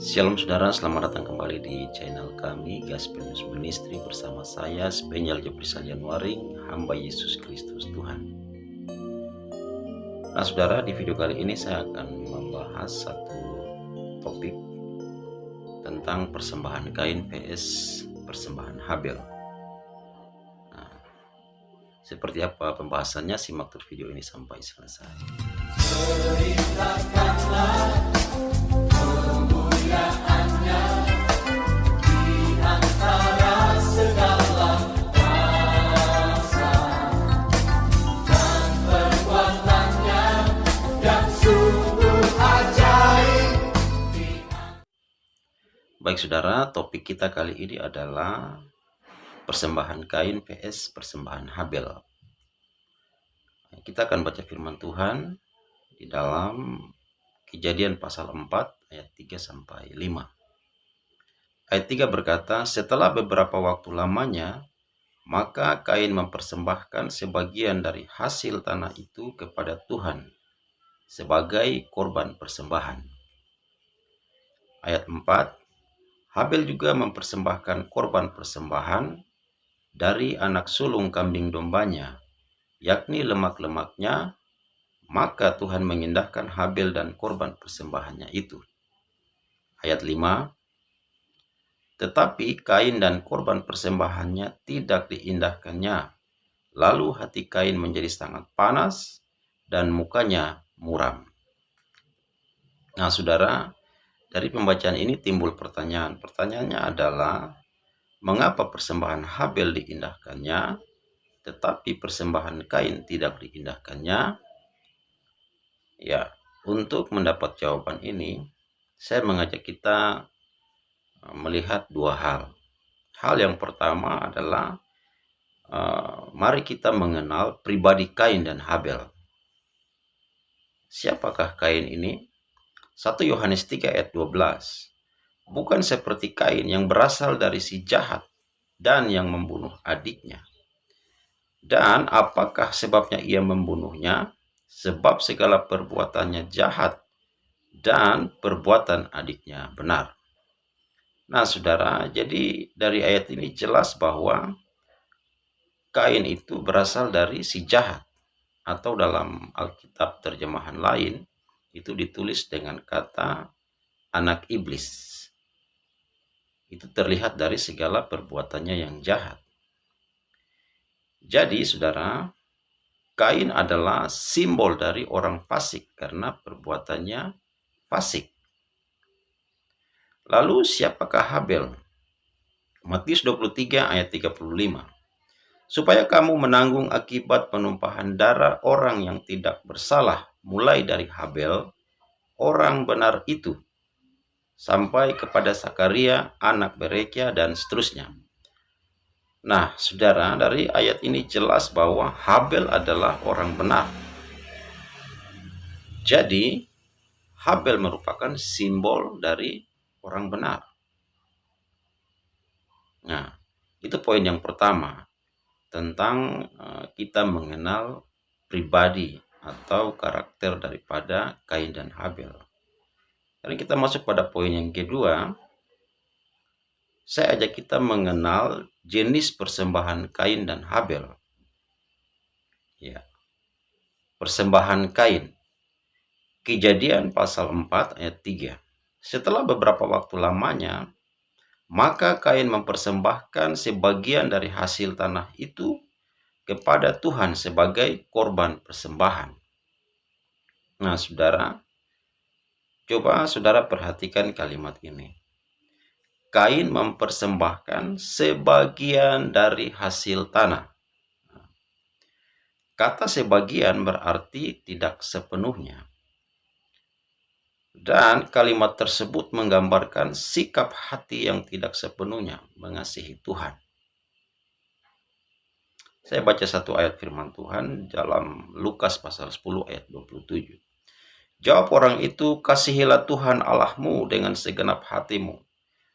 Shalom saudara, selamat datang kembali di channel kami Gospel News Ministry bersama saya Spenjal Jeprisal Januaring, hamba Yesus Kristus Tuhan. Nah saudara, di video kali ini saya akan membahas satu topik tentang persembahan Kain vs persembahan Habel. Nah, seperti apa pembahasannya? Simak terus video ini sampai selesai. Baik saudara, topik kita kali ini adalah persembahan Kain vs persembahan Habel. Kita akan baca firman Tuhan di dalam Kejadian pasal 4 ayat 3 sampai 5. Ayat 3 berkata, setelah beberapa waktu lamanya, maka Kain mempersembahkan sebagian dari hasil tanah itu kepada Tuhan sebagai korban persembahan. Ayat 4, Habel juga mempersembahkan korban persembahan dari anak sulung kambing dombanya, yakni lemak-lemaknya, maka Tuhan mengindahkan Habel dan korban persembahannya itu. Ayat 5, tetapi Kain dan korban persembahannya tidak diindahkannya, lalu hati Kain menjadi sangat panas dan mukanya muram. Nah saudara, dari pembacaan ini timbul pertanyaan. Pertanyaannya adalah, mengapa persembahan Habel diindahkannya, tetapi persembahan Kain tidak diindahkannya? Ya, untuk mendapat jawaban ini, saya mengajak kita melihat dua hal. Hal yang pertama adalah, mari kita mengenal pribadi Kain dan Habel. Siapakah Kain ini? 1 Yohanes 3 ayat 12. Bukan seperti Kain yang berasal dari si jahat dan yang membunuh adiknya. Dan apakah sebabnya ia membunuhnya? Sebab segala perbuatannya jahat dan perbuatan adiknya benar. Nah saudara, jadi dari ayat ini jelas bahwa Kain itu berasal dari si jahat, atau dalam Alkitab terjemahan lain itu ditulis dengan kata anak iblis. Itu terlihat dari segala perbuatannya yang jahat. Jadi saudara, Kain adalah simbol dari orang fasik karena perbuatannya fasik. Lalu siapakah Habel? Matius 23 ayat 35. Supaya kamu menanggung akibat penumpahan darah orang yang tidak bersalah, mulai dari Habel, orang benar itu, sampai kepada Sakaria, anak Berekia, dan seterusnya. Nah, saudara, dari ayat ini jelas bahwa Habel adalah orang benar. Jadi, Habel merupakan simbol dari orang benar. Nah, itu poin yang pertama, tentang kita mengenal pribadi atau karakter daripada Kain dan Habel. Dan kita masuk pada poin yang kedua, saya ajak kita mengenal jenis persembahan Kain dan Habel. Ya. Persembahan Kain. Kejadian pasal 4 ayat 3. Setelah beberapa waktu lamanya, maka Kain mempersembahkan sebagian dari hasil tanah itu kepada Tuhan sebagai korban persembahan. Nah saudara, coba saudara perhatikan kalimat ini. Kain mempersembahkan sebagian dari hasil tanah. Kata sebagian berarti tidak sepenuhnya. Dan kalimat tersebut menggambarkan sikap hati yang tidak sepenuhnya mengasihi Tuhan. Saya baca satu ayat firman Tuhan dalam Lukas pasal 10 ayat 27. Jawab orang itu, kasihilah Tuhan Allahmu dengan segenap hatimu,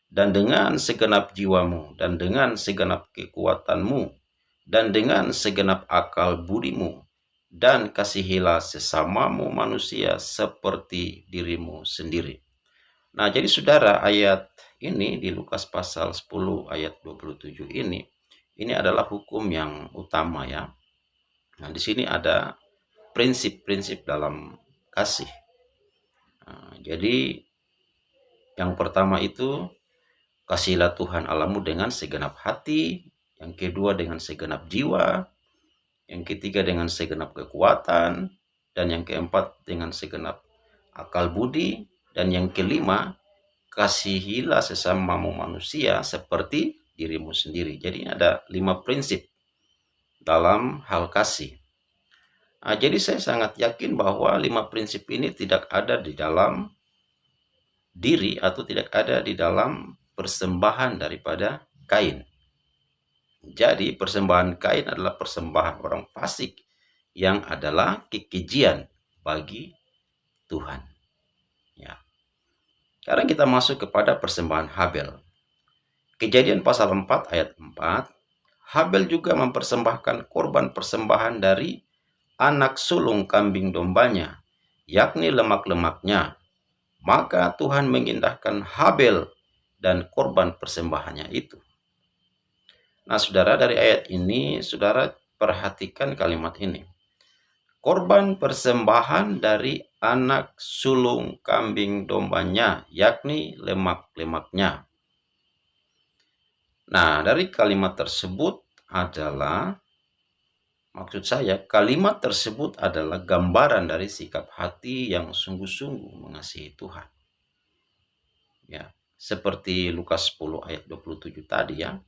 dan dengan segenap jiwamu, dan dengan segenap kekuatanmu, dan dengan segenap akal budimu, dan kasihilah sesamamu manusia seperti dirimu sendiri. Nah, jadi saudara, ayat ini di Lukas pasal 10 ayat 27 ini adalah hukum yang utama ya. Nah, di sini ada prinsip-prinsip dalam kasih. Nah, jadi yang pertama itu, kasihilah Tuhan Allahmu dengan segenap hati, yang kedua dengan segenap jiwa, yang ketiga dengan segenap kekuatan, dan yang keempat dengan segenap akal budi, dan yang kelima, kasihilah sesamamu manusia seperti dirimu sendiri. Jadi ada 5 prinsip dalam hal kasih. Nah, jadi saya sangat yakin bahwa 5 prinsip ini tidak ada di dalam diri atau tidak ada di dalam persembahan daripada Kain. Jadi persembahan Kain adalah persembahan orang fasik yang adalah kekejian bagi Tuhan. Ya. Sekarang kita masuk kepada persembahan Habel. Kejadian pasal 4 ayat 4, Habel juga mempersembahkan korban persembahan dari anak sulung kambing dombanya, yakni lemak-lemaknya. Maka Tuhan mengindahkan Habel dan korban persembahannya itu. Nah, saudara, dari ayat ini, saudara perhatikan kalimat ini. Korban persembahan dari anak sulung kambing dombanya, yakni lemak-lemaknya. Nah, dari kalimat tersebut adalah, maksud saya, kalimat tersebut adalah gambaran dari sikap hati yang sungguh-sungguh mengasihi Tuhan. Ya, seperti Lukas 10 ayat 27 tadi ya.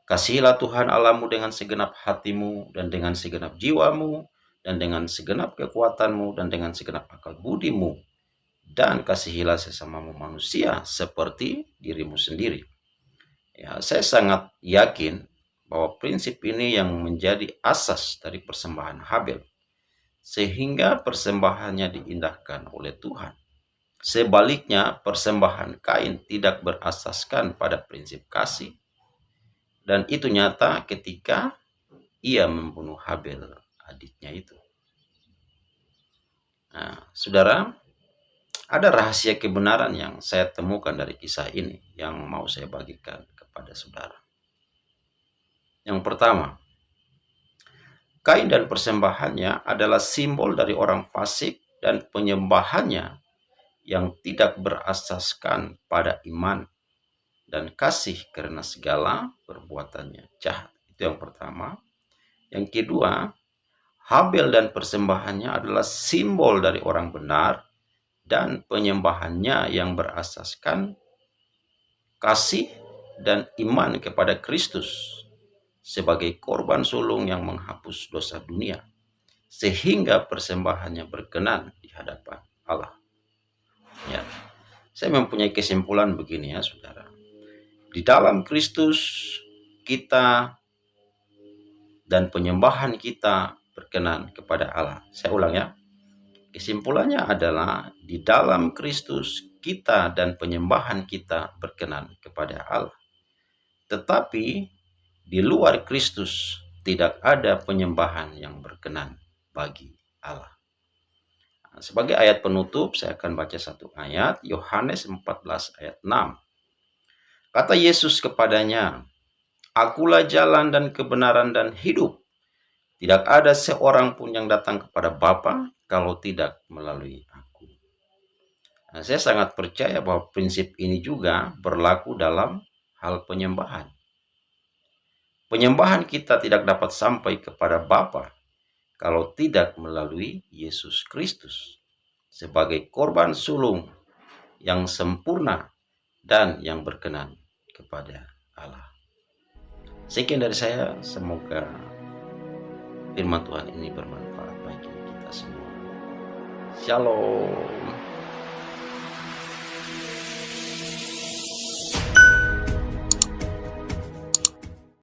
Kasihilah Tuhan Allahmu dengan segenap hatimu dan dengan segenap jiwamu dan dengan segenap kekuatanmu dan dengan segenap akal budimu, dan kasihilah sesamamu manusia seperti dirimu sendiri. Ya, saya sangat yakin bahwa prinsip ini yang menjadi asas dari persembahan Habel, sehingga persembahannya diindahkan oleh Tuhan. Sebaliknya, persembahan Kain tidak berasaskan pada prinsip kasih, dan itu nyata ketika ia membunuh Habel, adiknya itu. Nah, saudara, ada rahasia kebenaran yang saya temukan dari kisah ini yang mau saya bagikan kepada saudara. Yang pertama, Kain dan persembahannya adalah simbol dari orang fasik dan penyembahannya yang tidak berasaskan pada iman dan kasih karena segala perbuatannya jahat. Itu yang pertama. Yang kedua, Habel dan persembahannya adalah simbol dari orang benar dan penyembahannya yang berasaskan kasih dan iman kepada Kristus sebagai korban sulung yang menghapus dosa dunia, sehingga persembahannya berkenan di hadapan Allah. Ya, saya mempunyai kesimpulan begini ya saudara. Di dalam Kristus kita dan penyembahan kita berkenan kepada Allah. Saya ulang ya. Kesimpulannya adalah di dalam Kristus kita dan penyembahan kita berkenan kepada Allah. Tetapi di luar Kristus tidak ada penyembahan yang berkenan bagi Allah. Nah, sebagai ayat penutup, saya akan baca satu ayat, Yohanes 14 ayat 6. Kata Yesus kepadanya, Akulah jalan dan kebenaran dan hidup. Tidak ada seorang pun yang datang kepada Bapa kalau tidak melalui aku. Nah, saya sangat percaya bahwa prinsip ini juga berlaku dalam hal penyembahan. Penyembahan kita tidak dapat sampai kepada Bapa kalau tidak melalui Yesus Kristus sebagai korban sulung yang sempurna dan yang berkenan kepada Allah. Sekian dari saya, semoga firman Tuhan ini bermanfaat bagi kita semua. Shalom.